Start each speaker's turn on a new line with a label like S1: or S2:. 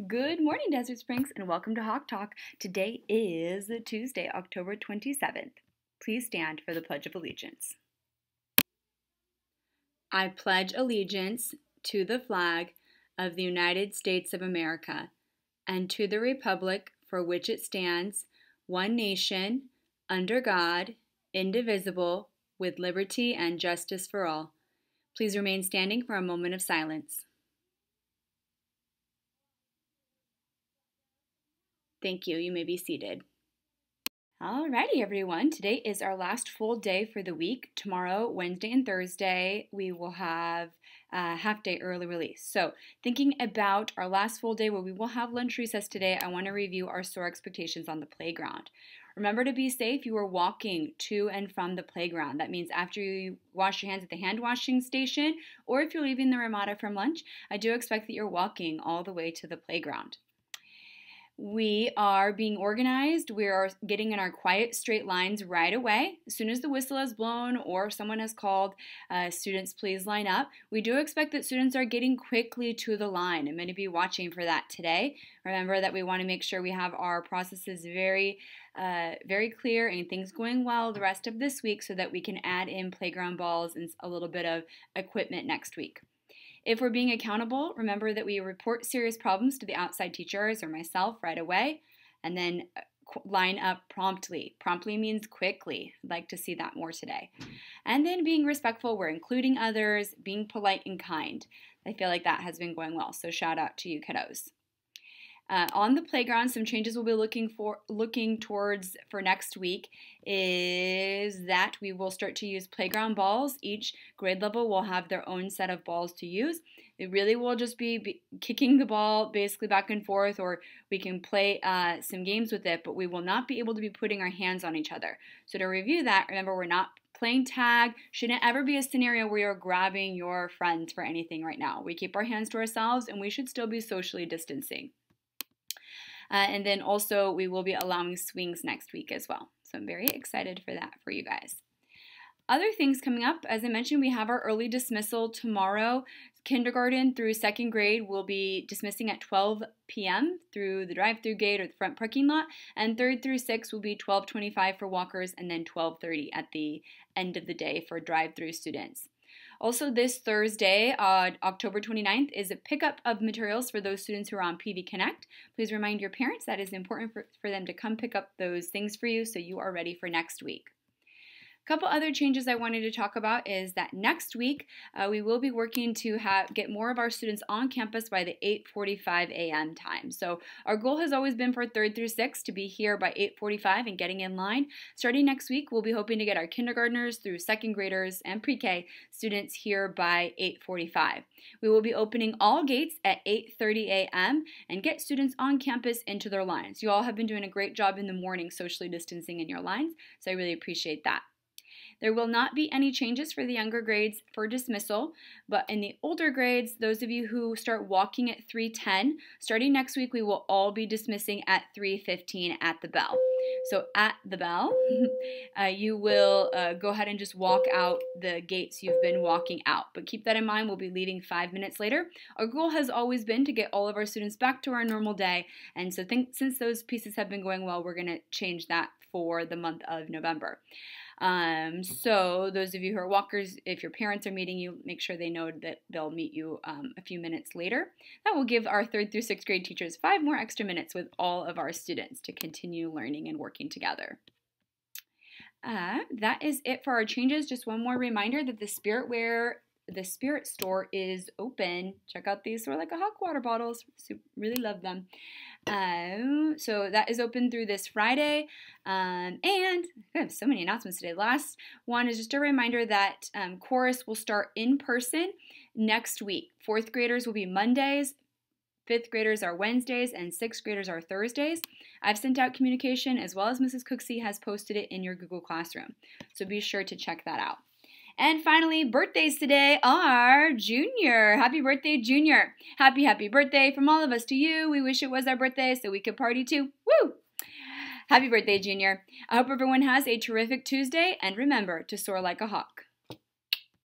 S1: Good morning, Desert Springs, and welcome to Hawk Talk. Today is Tuesday, October 27th. Please stand for the Pledge of Allegiance. I pledge allegiance to the flag of the United States of America and to the republic for which it stands, one nation, under God, indivisible, with liberty and justice for all. Please remain standing for a moment of silence. Thank you. You may be seated. Alrighty, everyone. Today is our last full day for the week. Tomorrow, Wednesday, and Thursday, we will have a half-day early release. So, thinking about our last full day where we will have lunch recess today, I want to review our store expectations on the playground. Remember to be safe. You are walking to and from the playground. That means after you wash your hands at the hand washing station, or if you're leaving the Ramada from lunch, I do expect that you're walking all the way to the playground. We are being organized. We are getting in our quiet straight lines right away. As soon as the whistle has blown or someone has called, students please line up. We do expect that students are getting quickly to the line. I'm going to be watching for that today. Remember that we want to make sure we have our processes very clear and things going well the rest of this week so that we can add in playground balls and a little bit of equipment next week. If we're being accountable, remember that we report serious problems to the outside teachers or myself right away, and then line up promptly. Promptly means quickly. I'd like to see that more today. And then being respectful, we're including others, being polite and kind. I feel like that has been going well, so shout out to you kiddos. On the playground, some changes we'll be looking towards for next week is that we will start to use playground balls. Each grade level will have their own set of balls to use. It really will just be kicking the ball basically back and forth, or we can play some games with it, but we will not be able to be putting our hands on each other. So to review that, remember we're not playing tag. Shouldn't ever be a scenario where you're grabbing your friends for anything right now. We keep our hands to ourselves and we should still be socially distancing. And then also we will be allowing swings next week as well. So I'm very excited for that for you guys. Other things coming up, as I mentioned, we have our early dismissal tomorrow. Kindergarten through second grade will be dismissing at 12 p.m. through the drive-through gate or the front parking lot, and third through sixth will be 12:25 for walkers and then 12:30 at the end of the day for drive-through students. Also this Thursday, October 29th, is a pickup of materials for those students who are on PV Connect. Please remind your parents that it is important for them to come pick up those things for you so you are ready for next week. A couple other changes I wanted to talk about is that next week we will be working to get more of our students on campus by the 8:45 a.m. time. So our goal has always been for 3rd through 6th to be here by 8:45 and getting in line. Starting next week, we'll be hoping to get our kindergartners through second graders and pre-K students here by 8:45. We will be opening all gates at 8:30 a.m. and get students on campus into their lines. You all have been doing a great job in the morning socially distancing in your lines, so I really appreciate that. There will not be any changes for the younger grades for dismissal, but in the older grades, those of you who start walking at 3:10, starting next week, we will all be dismissing at 3:15 at the bell. So at the bell, you will go ahead and just walk out the gates you've been walking out. But keep that in mind, we'll be leaving 5 minutes later. Our goal has always been to get all of our students back to our normal day, and so since those pieces have been going well, we're going to change that for the month of November. So those of you who are walkers, if your parents are meeting you, make sure they know that they'll meet you a few minutes later. That will give our 3rd through 6th grade teachers 5 more extra minutes with all of our students to continue learning and working together. That is it for our changes. Just one more reminder that the Spirit store is open. Check out these Soar Like a Hawk water bottles. Really love them. So that is open through this Friday. And I have so many announcements today. Last one is just a reminder that chorus will start in person next week. 4th graders will be Mondays, 5th graders are Wednesdays, and 6th graders are Thursdays. I've sent out communication as well as Mrs. Cooksey has posted it in your Google Classroom. So be sure to check that out. And finally, birthdays today are Junior. Happy birthday, Junior. Happy birthday from all of us to you. We wish it was our birthday so we could party too. Woo! Happy birthday, Junior. I hope everyone has a terrific Tuesday, and remember to soar like a hawk.